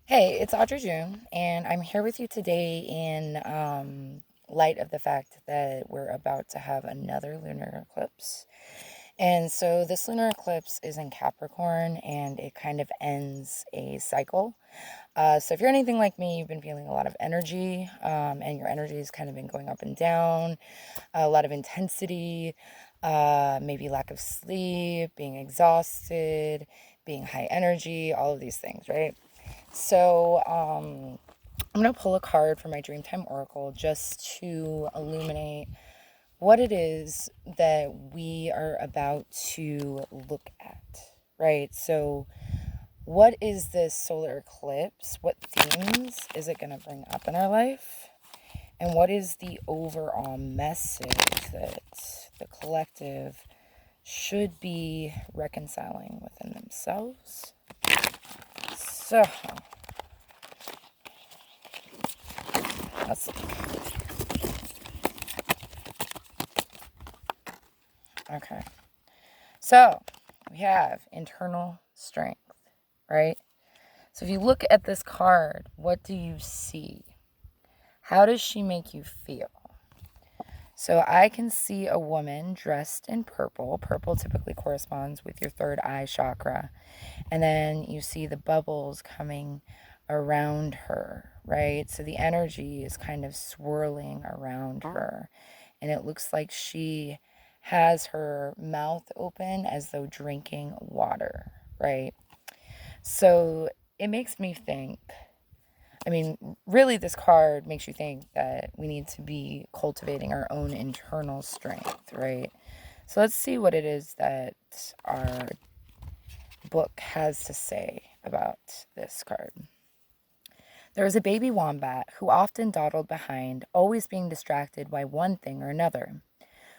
Hey, it's Audrey June, and I'm here with you today in light of the fact that we're about to have another lunar eclipse. And so this lunar eclipse is in Capricorn and it kind of ends a cycle. So if you're anything like me, you've been feeling a lot of energy, and your energy has kind of been going up and down, a lot of intensity, maybe lack of sleep, being exhausted, being high energy, all of these things, right? So, I'm going to pull a card from my Dreamtime Oracle just to illuminate what it is that we are about to look at, right? So, what is this solar eclipse? What themes is it going to bring up in our life? And what is the overall message that the collective should be reconciling within themselves? So, let's Okay. So we have internal strength, right? So if you look at this card, what do you see? How does she make you feel? So I can see a woman dressed in purple. Purple typically corresponds with your third eye chakra. And then you see the bubbles coming around her, right? So the energy is kind of swirling around her. And it looks like she has her mouth open as though drinking water, right? So it makes me think, really, this card makes you think that we need to be cultivating our own internal strength, right? So let's see what it is that our book has to say about this card. There was a baby wombat who often dawdled behind, always being distracted by one thing or another.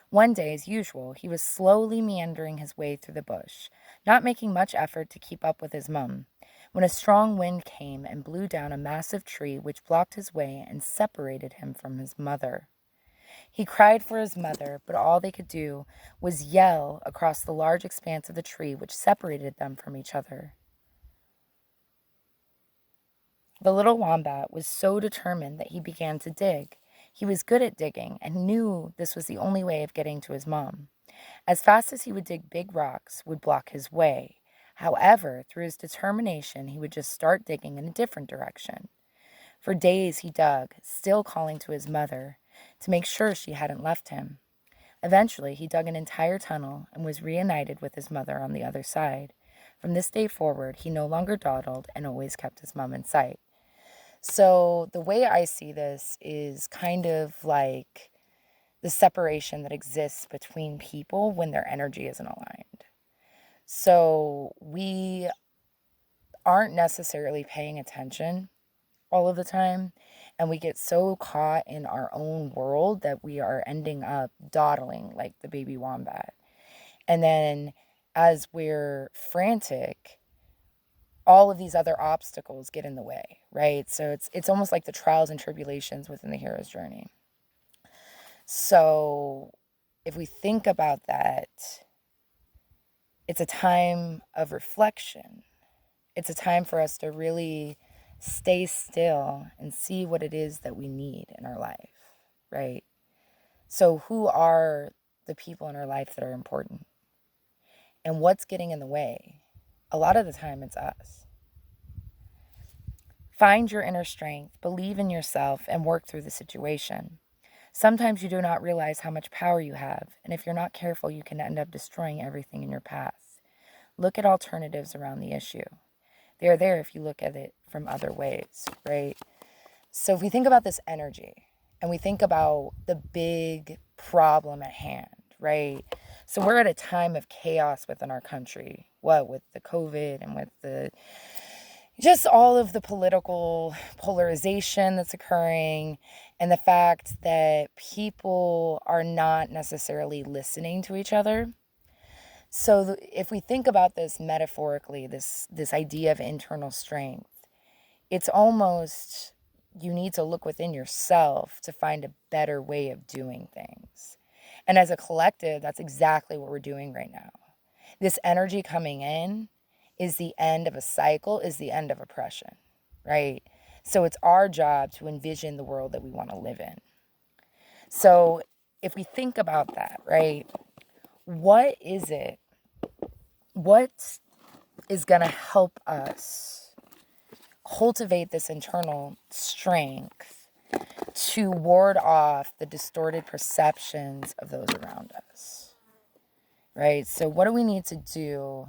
One day, as usual, he was slowly meandering his way through the bush, not making much effort to keep up with his mum, when a strong wind came and blew down a massive tree which blocked his way and separated him from his mother. He cried for his mother, but all they could do was yell across the large expanse of the tree which separated them from each other. The little wombat was so determined that he began to dig. He was good at digging and knew this was the only way of getting to his mom. As fast as he would dig, big rocks would block his way. However, through his determination, he would just start digging in a different direction. For days he dug, still calling to his mother to make sure she hadn't left him. Eventually, he dug an entire tunnel and was reunited with his mother on the other side. From this day forward, he no longer dawdled and always kept his mom in sight. So, the way I see this is kind of like the separation that exists between people when their energy isn't aligned. So we aren't necessarily paying attention all of the time, and we get so caught in our own world that we are ending up dawdling like the baby wombat. And then as we're frantic, all of these other obstacles get in the way, right? So it's almost like the trials and tribulations within the hero's journey. So if we think about that, it's a time of reflection. It's a time for us to really stay still and see what it is that we need in our life, right? So, who are the people in our life that are important? And what's getting in the way? A lot of the time, it's us. Find your inner strength, believe in yourself, and work through the situation. Sometimes you do not realize how much power you have, and if you're not careful, you can end up destroying everything in your path. Look at alternatives around the issue. They are there if you look at it from other ways, right? So if we think about this energy and we think about the big problem at hand, right? So we're at a time of chaos within our country. What with the COVID and with the just all of the political polarization that's occurring and the fact that people are not necessarily listening to each other. So if we think about this metaphorically, this idea of internal strength, it's almost you need to look within yourself to find a better way of doing things. And as a collective, that's exactly what we're doing right now. This energy coming in is the end of a cycle, is the end of oppression, right? So it's our job to envision the world that we want to live in. So if we think about that, right, what is going to help us cultivate this internal strength to ward off the distorted perceptions of those around us, right? So what do we need to do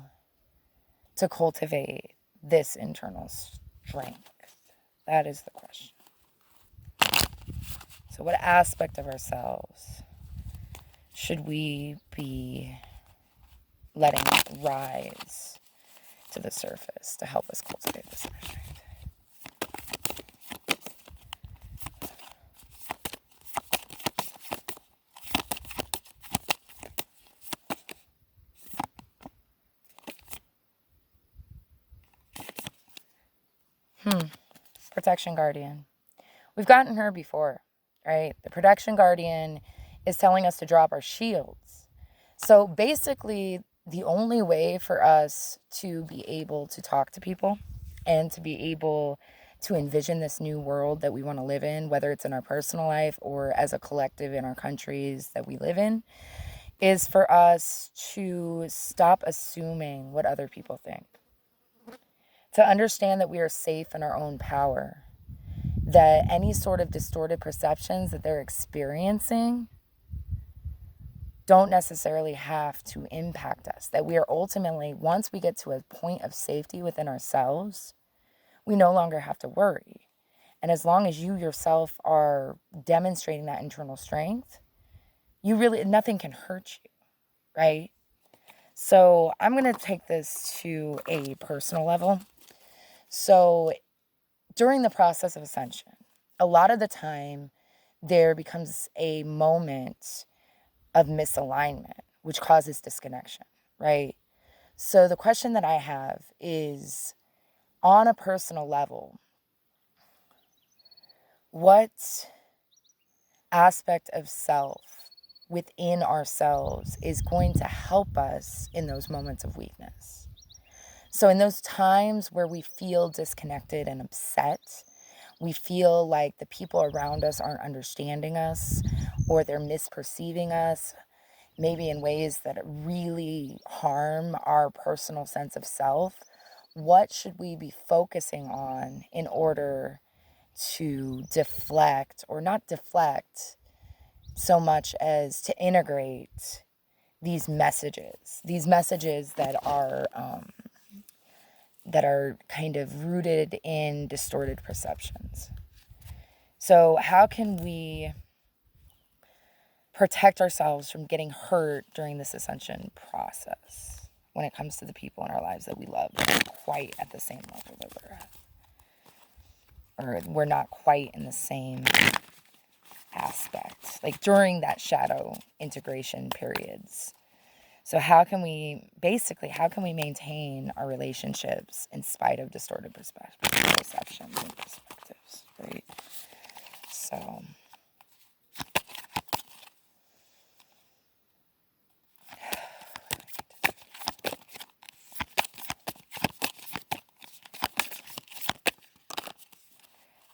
to cultivate this internal strength? That is the question. So what aspect of ourselves should we be letting rise to the surface to help us cultivate this inner strength? Protection Guardian. We've gotten her before, right? The Protection Guardian is telling us to drop our shields. So basically, the only way for us to be able to talk to people and to be able to envision this new world that we want to live in, whether it's in our personal life or as a collective in our countries that we live in, is for us to stop assuming what other people think. To understand that we are safe in our own power. That any sort of distorted perceptions that they're experiencing don't necessarily have to impact us. That we are ultimately, once we get to a point of safety within ourselves, we no longer have to worry. And as long as you yourself are demonstrating that internal strength, nothing can hurt you, right? So I'm going to take this to a personal level. So during the process of ascension, a lot of the time there becomes a moment of misalignment, which causes disconnection, right? So the question that I have is, on a personal level, what aspect of self within ourselves is going to help us in those moments of weakness? So in those times where we feel disconnected and upset, we feel like the people around us aren't understanding us, or they're misperceiving us, maybe in ways that really harm our personal sense of self, what should we be focusing on in order to deflect, or not deflect so much as to integrate these messages that are kind of rooted in distorted perceptions? So how can we protect ourselves from getting hurt during this ascension process when it comes to the people in our lives that we love that aren't quite at the same level that we're at? Or we're not quite in the same aspect, like during that shadow integration periods. So how can we maintain our relationships in spite of distorted perceptions and perspectives, right? So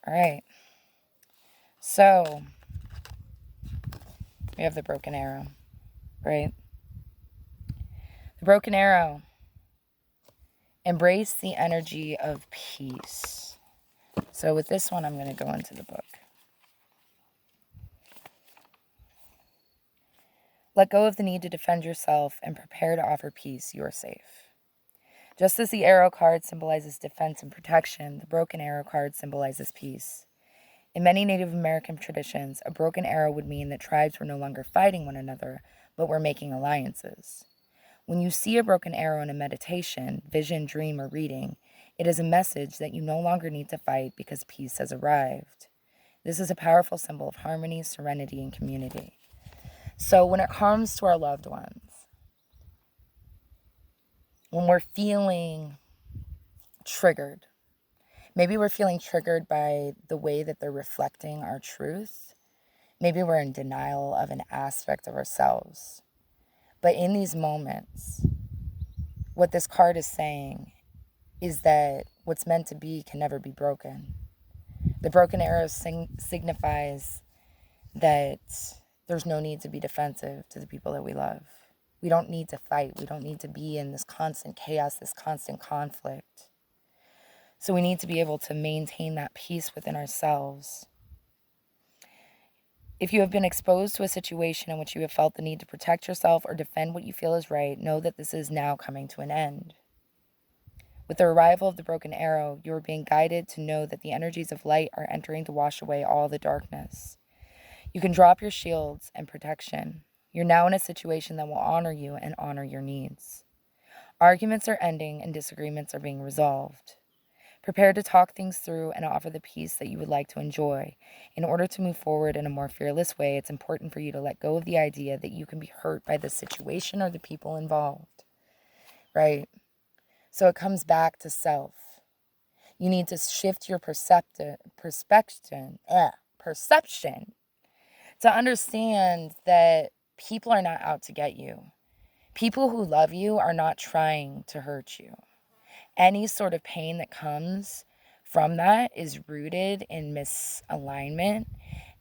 all right. So we have the broken arrow, right? The broken arrow. Embrace the energy of peace. So with this one, I'm going to go into the book. Let go of the need to defend yourself and prepare to offer peace. You are safe. Just as the arrow card symbolizes defense and protection, the broken arrow card symbolizes peace. In many Native American traditions, a broken arrow would mean that tribes were no longer fighting one another, but were making alliances. When you see a broken arrow in a meditation, vision, dream, or reading, it is a message that you no longer need to fight because peace has arrived. This is a powerful symbol of harmony, serenity, and community. So when it comes to our loved ones, when we're feeling triggered, maybe we're feeling triggered by the way that they're reflecting our truth. Maybe we're in denial of an aspect of ourselves. But in these moments, what this card is saying is that what's meant to be can never be broken. The broken arrow signifies that there's no need to be defensive to the people that we love. We don't need to fight. We don't need to be in this constant chaos, this constant conflict. So we need to be able to maintain that peace within ourselves. If you have been exposed to a situation in which you have felt the need to protect yourself or defend what you feel is right, know that this is now coming to an end. With the arrival of the broken arrow, you are being guided to know that the energies of light are entering to wash away all the darkness. You can drop your shields and protection. You're now in a situation that will honor you and honor your needs. Arguments are ending and disagreements are being resolved. Prepare to talk things through and offer the peace that you would like to enjoy. In order to move forward in a more fearless way, it's important for you to let go of the idea that you can be hurt by the situation or the people involved, right? So it comes back to self. You need to shift your perception to understand that people are not out to get you. People who love you are not trying to hurt you. Any sort of pain that comes from that is rooted in misalignment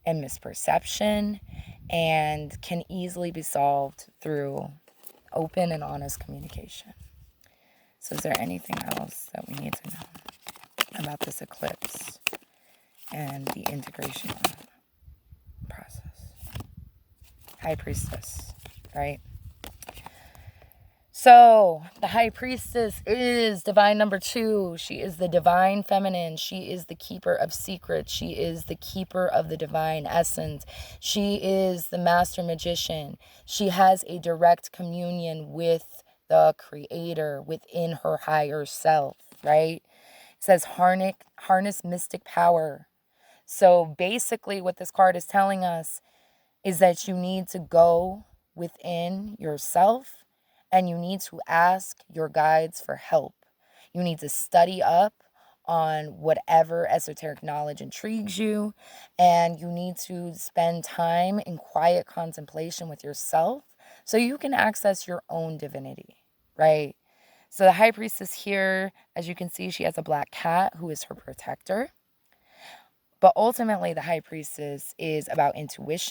and misperception and can easily be solved through open and honest communication. So is there anything else that we need to know about this eclipse and the integration process? High Priestess, right? So the High Priestess is divine number 2. She is the divine feminine. She is the keeper of secrets. She is the keeper of the divine essence. She is the master magician. She has a direct communion with the creator within her higher self, right? It says harness mystic power. So basically what this card is telling us is that you need to go within yourself and you need to ask your guides for help. You need to study up on whatever esoteric knowledge intrigues you, and you need to spend time in quiet contemplation with yourself so you can access your own divinity, right? So the High Priestess here, as you can see, she has a black cat who is her protector. But ultimately, the High Priestess is about intuition.